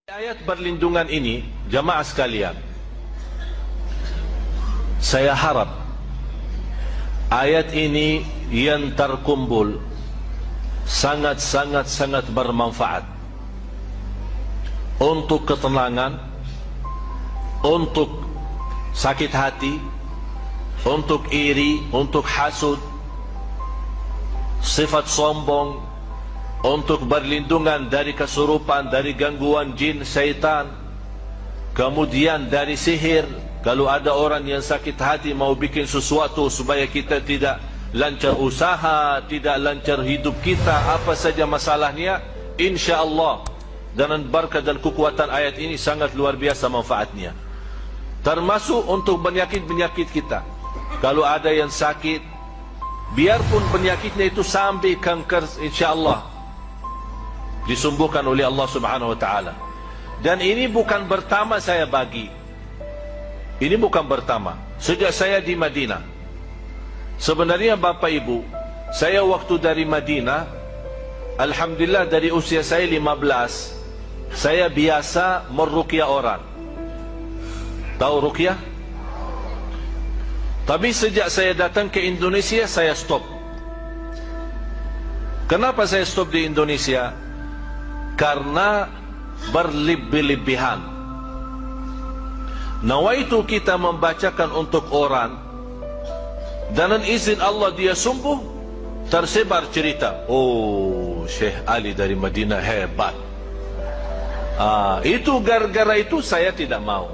Ayat perlindungan ini, jamaah sekalian, saya harap ayat ini yang terkumpul sangat bermanfaat untuk ketenangan, untuk sakit hati, untuk iri, untuk hasud, sifat sombong, untuk berlindungan dari kesurupan, dari gangguan jin, syaitan, kemudian dari sihir. Kalau ada orang yang sakit hati mau bikin sesuatu supaya kita tidak lancar usaha, tidak lancar hidup kita, apa saja masalahnya, insya-Allah dengan berkat dan kekuatan ayat ini sangat luar biasa manfaatnya. Termasuk untuk penyakit-penyakit kita. Kalau ada yang sakit, biarpun penyakitnya itu sampai kanker, insya-Allah disembuhkan oleh Allah Subhanahu wa taala. Dan ini bukan pertama saya bagi. Ini bukan pertama. Sejak saya di Madinah. Sebenarnya Bapak Ibu, saya waktu dari Madinah, alhamdulillah dari usia saya 15, saya biasa meruqyah orang. Tahu ruqyah? Tapi sejak saya datang ke Indonesia, saya stop. Kenapa saya stop di Indonesia? Karena berlebih-lebihan. Nawaitu kita membacakan untuk orang, dan dengan izin Allah dia sembuh, tersebar cerita, oh Syekh Ali dari Madinah hebat. Itu gara-gara itu saya tidak mau.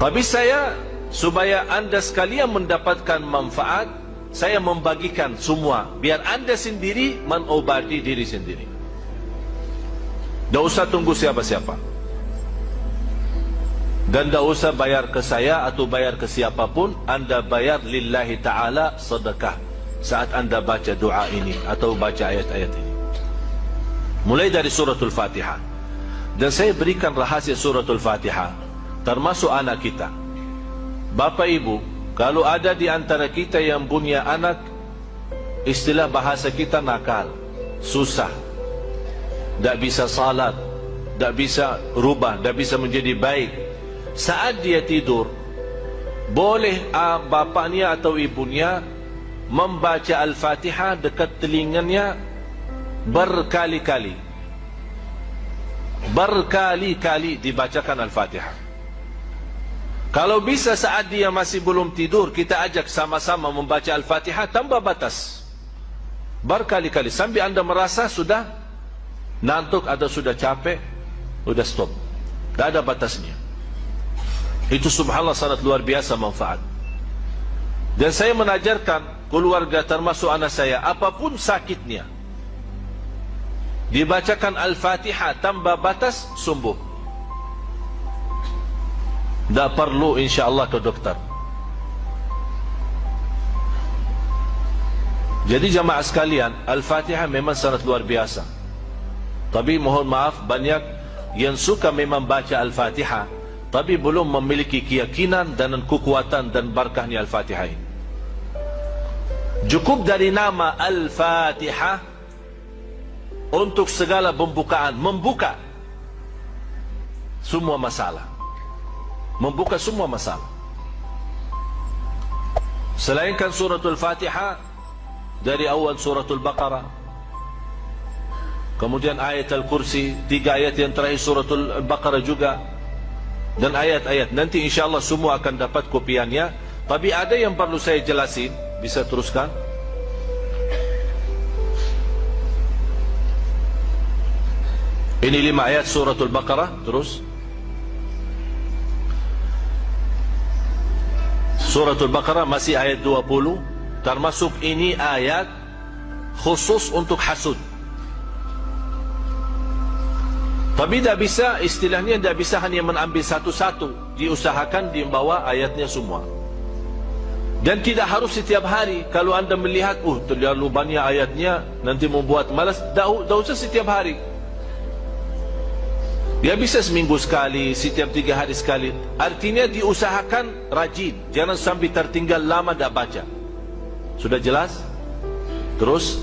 Tapi saya, supaya anda sekalian mendapatkan manfaat, saya membagikan semua, biar anda sendiri mengobati diri sendiri. Tidak usah tunggu siapa-siapa, dan tidak usah bayar ke saya atau bayar ke siapapun. Anda bayar lillahi ta'ala sedekah saat anda baca doa ini atau baca ayat-ayat ini, mulai dari suratul Fatihah. Dan saya berikan rahasia suratul Fatihah, termasuk anak kita. Bapak Ibu, kalau ada di antara kita yang punya anak, istilah bahasa kita nakal, susah, tidak bisa salat, tidak bisa rubah, tidak bisa menjadi baik, saat dia tidur, boleh bapaknya atau ibunya membaca Al-Fatihah dekat telinganya berkali-kali. Berkali-kali dibacakan Al-Fatihah. Kalau bisa saat dia masih belum tidur, kita ajak sama-sama membaca Al-Fatihah tanpa batas, berkali-kali, sampai anda merasa sudah ngantuk atau sudah capek, sudah stop, tidak ada batasnya. Itu subhanallah sangat luar biasa manfaat. Dan saya menajarkan keluarga, termasuk anak saya, apapun sakitnya, dibacakan Al-Fatihah tanpa batas, sembuh. Tak perlu insya-Allah ke dokter. Jadi jamaah sekalian, Al-Fatihah memang sangat luar biasa. Tapi mohon maaf, banyak yang suka memang baca Al-Fatihah, tapi belum memiliki keyakinan dan kekuatan dan barakahnya Al-Fatihah ini. Cukup dari nama Al-Fatihah untuk segala pembukaan, membuka semua masalah, membuka semua masalah. Selainkan suratul Fatihah, dari awal suratul Baqarah, kemudian ayat Al-Kursi, 3 ayat yang terakhir suratul Baqarah juga, dan ayat-ayat nanti insyaAllah semua akan dapat kopiannya. Tapi ada yang perlu saya jelasin, bisa teruskan. Ini 5 ayat suratul Baqarah, terus suratul Baqarah masih ayat 20, termasuk ini ayat khusus untuk hasud. Tapi tidak bisa, istilahnya tidak bisa hanya mengambil satu-satu, diusahakan dibawa ayatnya semua. Dan tidak harus setiap hari. Kalau anda melihat, terlalu banyak ayatnya, nanti membuat malas, tidak usah setiap hari. Dia bisa seminggu sekali, setiap 3 hari sekali. Artinya diusahakan rajin, jangan sampai tertinggal lama tidak baca. Sudah jelas? Terus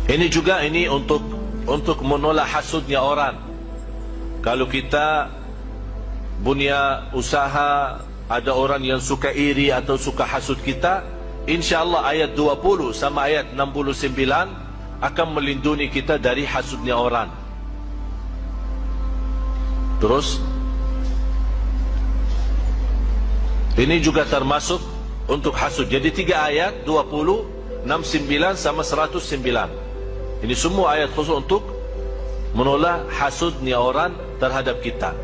ini juga, ini untuk untuk menolak hasudnya orang. Kalau kita punya usaha, ada orang yang suka iri atau suka hasud kita, InsyaAllah ayat 20 sama ayat 69 akan melindungi kita dari hasudnya orang. Terus ini juga termasuk untuk hasud. Jadi 3 ayat, 20, 69 sama 109. Ini semua ayat khusus untuk menolak hasudnya orang terhadap kita.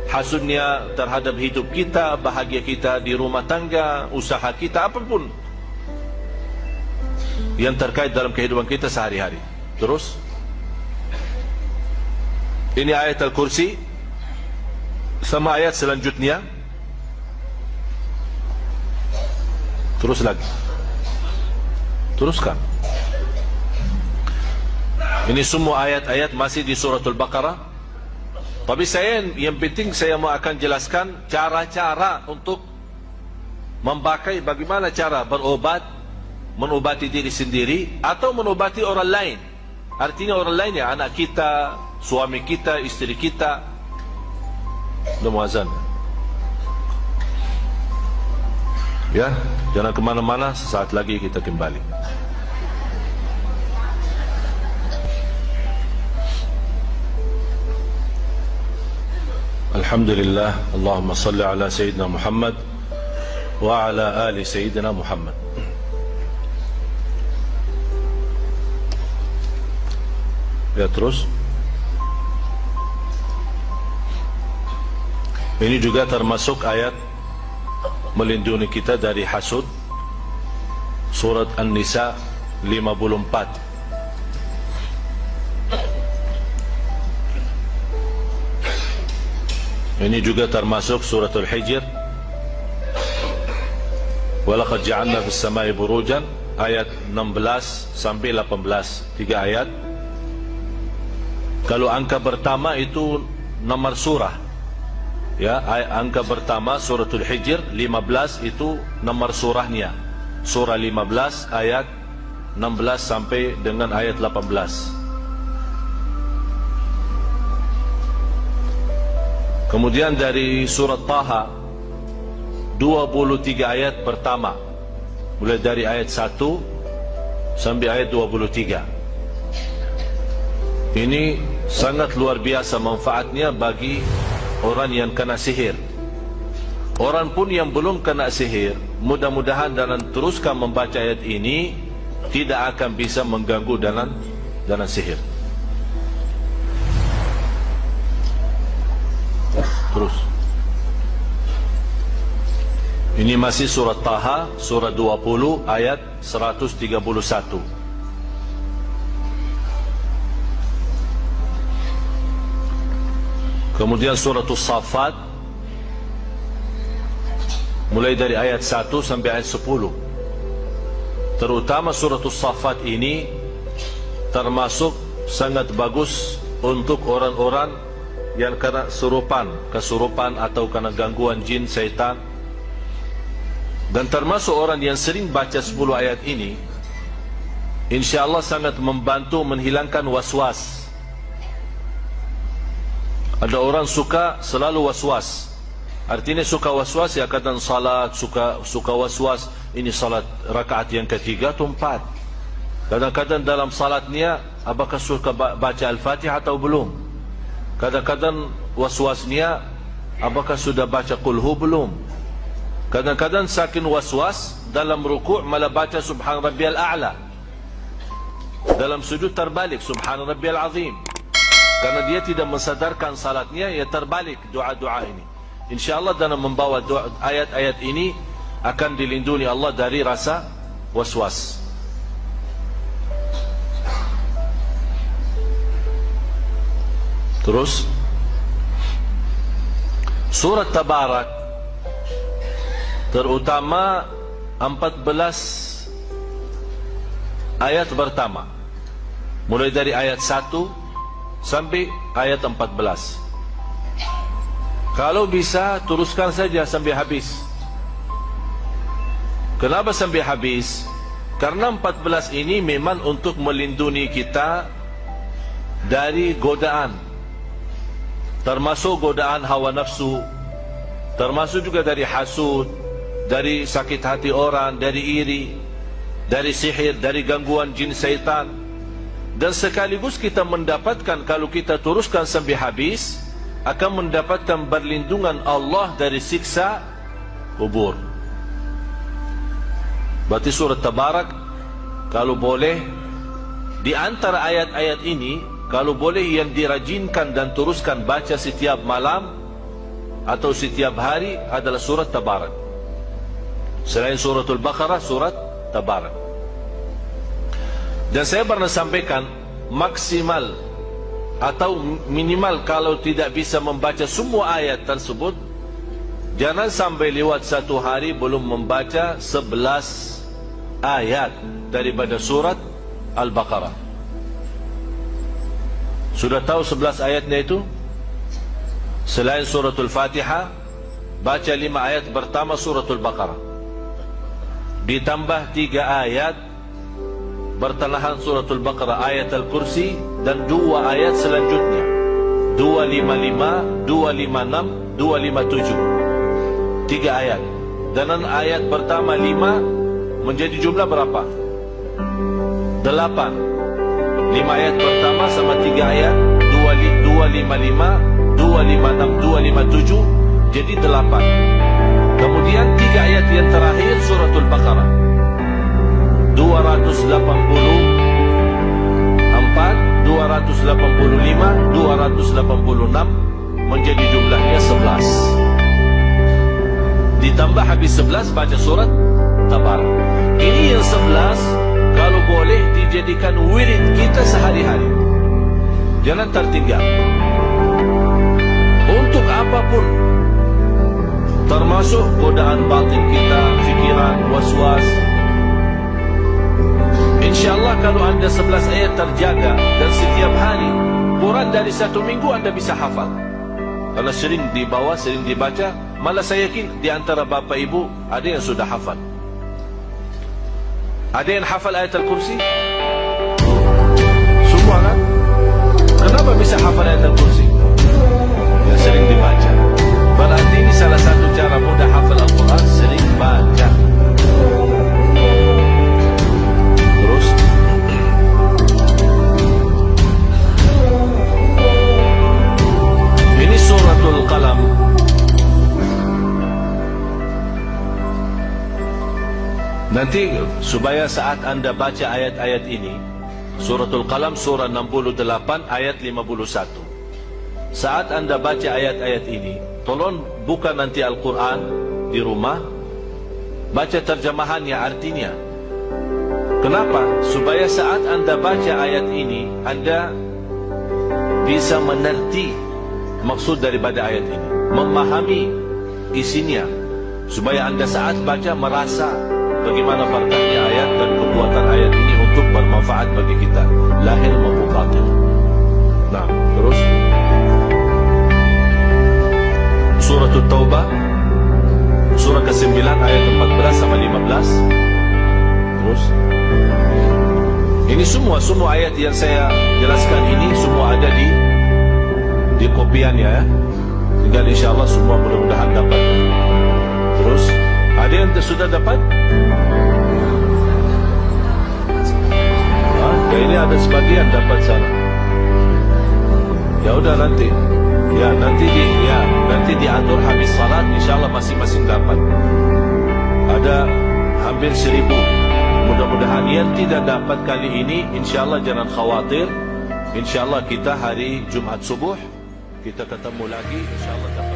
Hasudnya terhadap hidup kita, bahagia kita di rumah tangga, usaha kita, apapun yang terkait dalam kehidupan kita sehari-hari. Terus ini ayat Al-Kursi sama ayat selanjutnya. Terus lagi, teruskan. Ini semua ayat-ayat masih di suratul Baqarah. Tapi yang penting saya mau akan jelaskan cara-cara untuk memakai, bagaimana cara berobat, menobati diri sendiri atau menobati orang lain. Artinya orang lain ya, anak kita, suami kita, istri kita. Udah muazzan ya, jangan kemana-mana, sesaat lagi kita kembali. Alhamdulillah, Allahumma salli ala Sayyidina Muhammad wa ala ali Sayyidina Muhammad. Ya, terus ini juga termasuk ayat melindungi kita dari hasud. Surat An-Nisa 54. Ini juga termasuk suratul Hijr. Walaqad ja'alna fis samai burujan, ayat 16 sampai 18, 3 ayat. Kalau angka pertama itu nomor surah, ya, angka pertama suratul Hijr 15 itu nomor surahnya. Surah 15 ayat 16 sampai dengan ayat 18. Kemudian dari surat Taha 23 ayat pertama, mulai dari ayat 1 sampai ayat 23. Ini sangat luar biasa manfaatnya bagi orang yang kena sihir. Orang pun yang belum kena sihir, mudah-mudahan dalam teruskan membaca ayat ini tidak akan bisa mengganggu dalam sihir. Terus ini masih surat Taha, surah 20 ayat 131. Kemudian suratul Saffat mulai dari ayat 1 sampai ayat 10. Terutama suratul Saffat ini termasuk sangat bagus untuk orang-orang yang kena kesurupan atau kena gangguan jin, syaitan. Dan termasuk orang yang sering baca 10 ayat ini, InsyaAllah sangat membantu menghilangkan was-was. Ada orang suka selalu was-was. Artinya suka was-was ya, kadang salat suka was-was, ini salat rakaat yang ketiga atau 4. Kadang-kadang dalam salatnya apakah suka baca Al-Fatihah atau belum. Kadang-kadang was-wasnya apakah sudah baca Qulhu belum. Kadang-kadang saking was-was dalam rukuk malah baca Subhan Rabbiyal A'la, dalam sujud terbalik Subhan Rabbiyal Azim. Karena dia tidak mensadarkan salatnya, ya terbalik doa-doa ini. InsyaAllah dalam membawa ayat-ayat ini akan dilindungi Allah dari rasa was-was. Terus surat Tabarak, terutama 14 ayat pertama, mulai dari ayat 1 sampai ayat 14. Kalau bisa teruskan saja sampai habis. Kenapa sampai habis? Karena 14 ini memang untuk melindungi kita dari godaan, termasuk godaan hawa nafsu, termasuk juga dari hasud, dari sakit hati orang, dari iri, dari sihir, dari gangguan jin syaitan. Dan sekaligus kita mendapatkan, kalau kita teruskan sampai habis, akan mendapatkan perlindungan Allah dari siksa kubur. Berarti surat Tabarak, kalau boleh, di antara ayat-ayat ini, kalau boleh yang dirajinkan dan teruskan baca setiap malam atau setiap hari adalah surat Tabarak. Selain suratul Baqarah, surat Tabarak. Dan saya pernah sampaikan, maksimal atau minimal kalau tidak bisa membaca semua ayat tersebut, jangan sampai lewat satu hari belum membaca 11 ayat daripada surat Al-Baqarah. Sudah tahu 11 ayatnya itu? Selain suratul Fatihah, baca 5 ayat pertama suratul Baqarah, ditambah 3 ayat bertalahan suratul Baqarah, ayat Al-Kursi, dan 2 ayat selanjutnya, 255, 256, 257, 3 ayat. Dan ayat pertama 5 menjadi jumlah berapa? 8. 5 ayat pertama sama 3 ayat, 255, 256, 257, jadi 8. Kemudian 3 ayat yang terakhir suratul Baqarah, 284, 285, 286, menjadi jumlahnya 11. Ditambah habis 11 baca surat Tabarak. Ini yang 11 kalau boleh dijadikan wirid kita sehari-hari, jangan tertinggal. Untuk apapun, termasuk godaan batin kita, fikiran, waswas. InsyaAllah kalau anda 11 ayat terjaga dan setiap hari, kurang dari 1 minggu anda bisa hafal. Karena sering dibawa, sering dibaca. Malah saya yakin di antara bapa ibu ada yang sudah hafal. Ada yang hafal ayat Al-Kursi? Semua kan? Kenapa bisa hafal ayat Al-Kursi? Ya sering dibaca. Berarti ini salah satu cara mudah hafal Al-Quran, sering baca. Terus ini suratul Qalam. Nanti supaya saat anda baca ayat-ayat ini, suratul Qalam surah 68 ayat 51, saat anda baca ayat-ayat ini, tolong buka nanti Al-Quran di rumah, baca terjemahannya, artinya. Kenapa? Supaya saat anda baca ayat ini, anda bisa mengerti maksud daripada ayat ini, memahami isinya, supaya anda saat baca merasa bagaimana berkahnya ayat dan kekuatan ayat ini untuk bermanfaat bagi kita, lahir maupun batin. Nah, terus surah At-Taubah, surah ke-9 ayat 14 sama 15. Terus ini semua ayat yang saya jelaskan ini semua ada di kopiannya ya. Tinggal insyaAllah semua mudah-mudahan dapat. Terus ada yang sudah dapat? Ini ada sebagian dapat sana. Ya udah nanti diatur habis salat, insyaallah masing-masing dapat. Ada hampir 1000. Mudah-mudahan yang tidak dapat kali ini, insyaallah jangan khawatir. Insyaallah kita hari Jumat subuh kita ketemu lagi, insyaallah dapat.